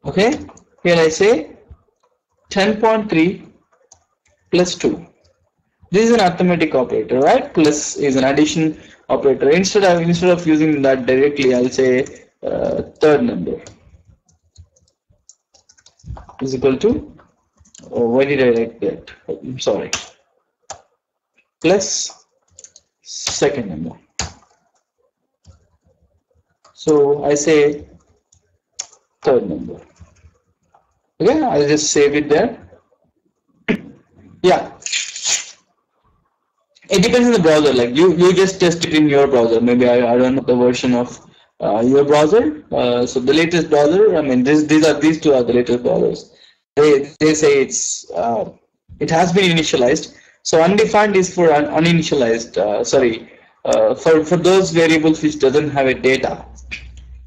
Okay, here I say 10.3 plus 2. This is an arithmetic operator, right? Plus is an addition operator. Instead of using that directly, I'll say third number is equal to, oh, why did I write that? I'm sorry. Plus second number. So I say third number. Okay, I'll just save it there. Yeah, it depends on the browser. Like you just test it in your browser. Maybe I don't know the version of your browser. So the latest browser. I mean, these two are the latest browsers. They say it has been initialized. So undefined is for uninitialized. For those variables which doesn't have a data.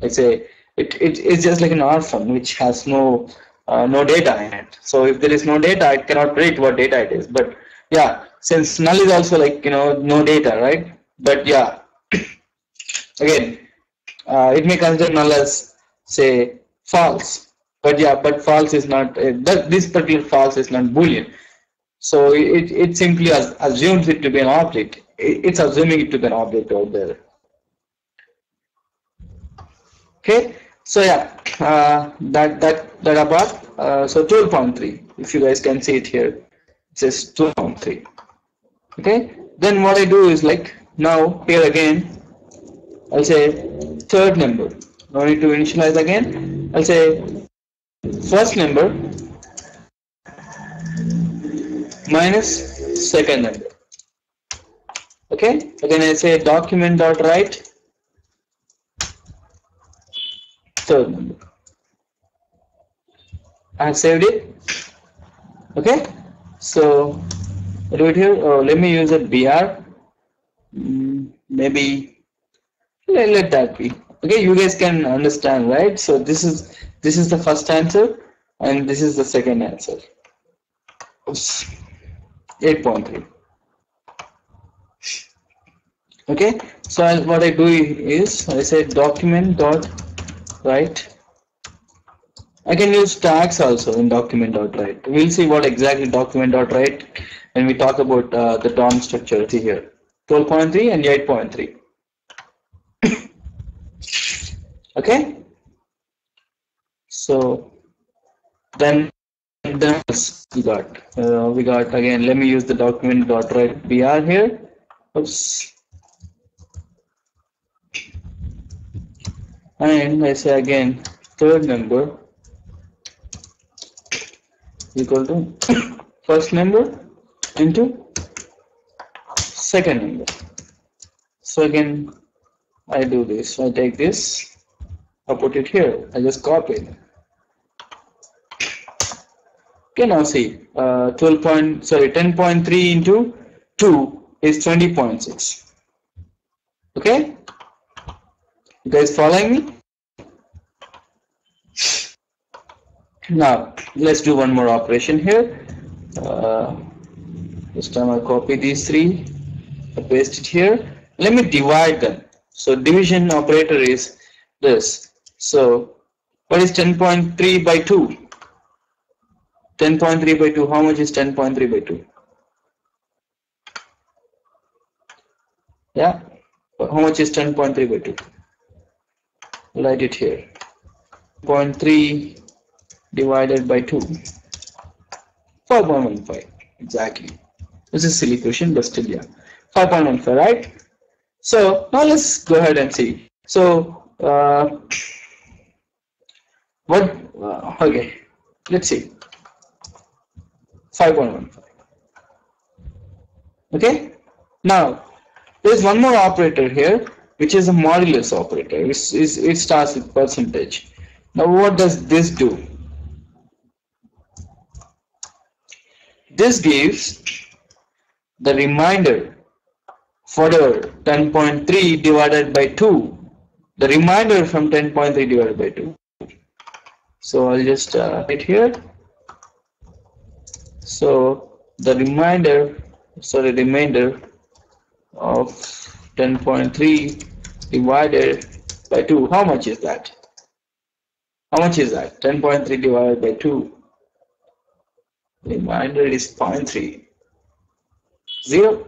Let's say it's just like an orphan which has no data in it. So if there is no data, it cannot predict what data it is. But yeah, since null is also like no data, right? But yeah, again, it may consider null as say false. But yeah, but false is not this particular false is not Boolean. So it simply assumes it to be an object. It's assuming it to be an object out there. Okay, so yeah, that about so 12.3. If you guys can see it here, it says 12.3. Okay, then what I do is like now here again, I'll say third number. No need to initialize again. I'll say first number minus second number. Okay, again I say document.write third number. I have saved it. Okay, so I do it here. Oh, let me use a BR. Maybe let that be. Okay, you guys can understand, right? So this is the first answer, and this is the second answer. Oops. 8.3. Okay, so what I do is I say document.write. I can use tags also in document.write. We'll see what exactly document.write when we talk about the DOM structure. See here, 12.3 and 8.3. Okay, so then we got again. Let me use the document.write BR here. Oops. And I say again third number equal to first number into second number. So again I do this. I take this, I put it here. I just copy it. Okay, now see 10.3 into 2 is 20.6. Okay, you guys following me? Now let's do one more operation here. This time I copy these three, I paste it here. Let me divide them. So division operator is this. So what is 10.3 by 2? 10.3 by 2, how much is 10.3 by 2? Yeah, how much is 10.3 by 2? Write it here. 0.3 divided by 2. 5.15 exactly. This is a silly question, but still, yeah, 5.15, right? So now let's go ahead and see. So okay, let's see. 5.15. Okay, now there's one more operator here, which is a modulus operator. It starts with percentage. Now what does this do? This gives the remainder for the 10.3 divided by 2, the remainder from 10.3 divided by 2. So I'll just write here. So the remainder of 10.3 divided by 2, how much is that? How much is that? 10.3 divided by 2. Reminder is 0.3. 0?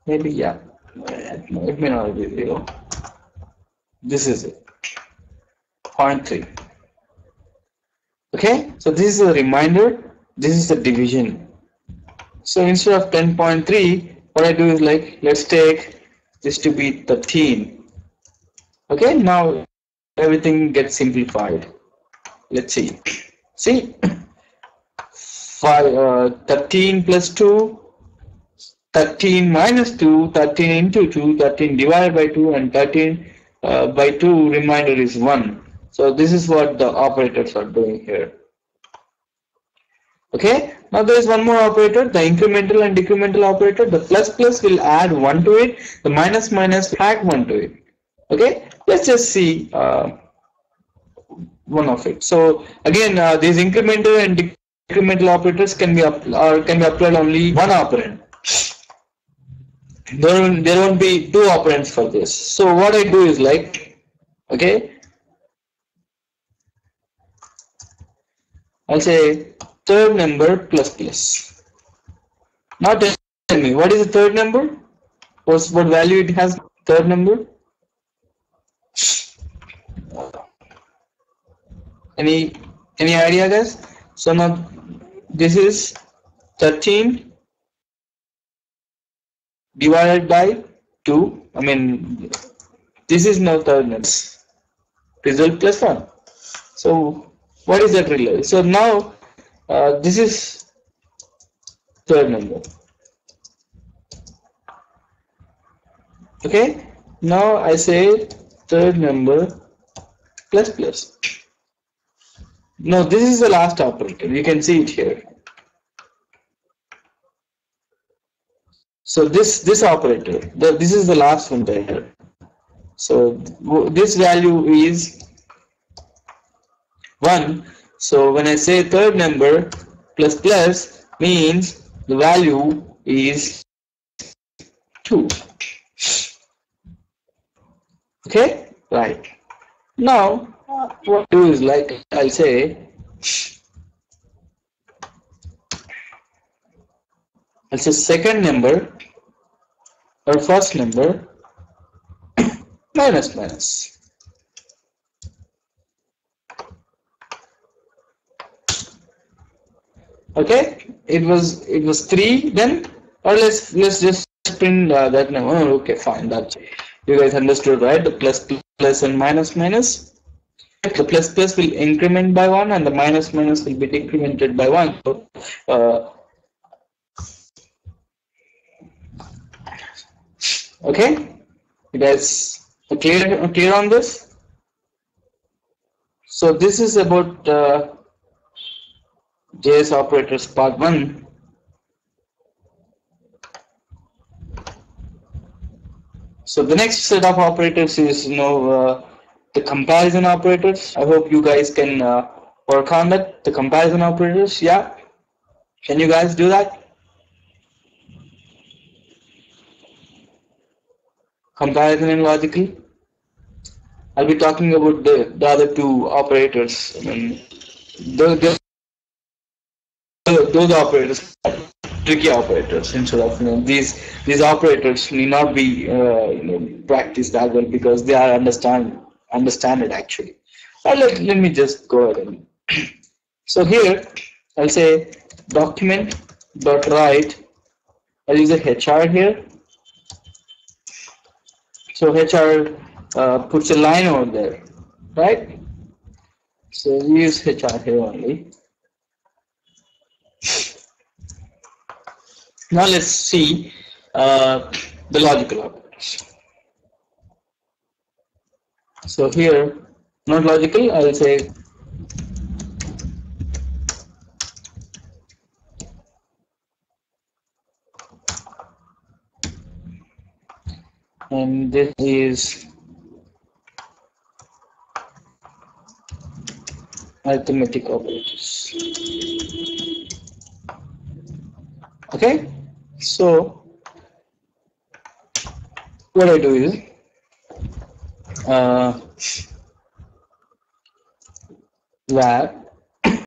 Maybe, yeah. It may not be 0. This is it. 0.3. Okay, so this is a reminder. This is the division. So instead of 10.3, what I do is like, let's take this to be 13. Okay, now everything gets simplified. Let's see. See, 13 plus 2, 13 minus 2, 13 into 2, 13 divided by 2, and 13 by 2 remainder is 1. So this is what the operators are doing here. Okay, now there is one more operator, the incremental and decremental operator. The plus plus will add 1 to it, the minus minus will add 1 to it. Okay, let's just see one of it. So again, these incremental and decremental operators can be applied only one operand. There won't be two operands for this. So what I do is like, okay, I'll say third number plus plus. Now tell me, what is the third number? What value it has? Third number? Any idea, guys? So now this is 13 divided by 2. I mean, this is now third number. Result plus 1. So what is that relay? So now this is third number. Okay. Now I say third number plus plus. No, this is the last operator. You can see it here. So this operator, this is the last one there. So this value is 1. So when I say third number plus plus means the value is 2. Okay, right. Now what I do is like I'll say second number or first number minus minus. Okay, it was 3 then, or let's just print that number. Oh, okay, fine. That's you guys understood, right? The plus plus and minus minus. The plus plus will increment by 1 and the minus minus will be decremented by 1. So, okay, you guys are clear on this? So this is about JS operators part 1. So the next set of operators is the comparison operators. I hope you guys can work on that. The comparison operators, yeah. Can you guys do that? Comparison and logical. I'll be talking about the other two operators. I mean, those operators are tricky operators. Instead of these operators need not be practiced that well because they are understand it actually. Let me just go ahead and so here I'll say document dot write. I'll use a HR here. So HR puts a line over there, right? So we use HR here only. Now let's see the logical operators. So here, not logical, I'll say and this is arithmetic operators. Okay, so what I do is var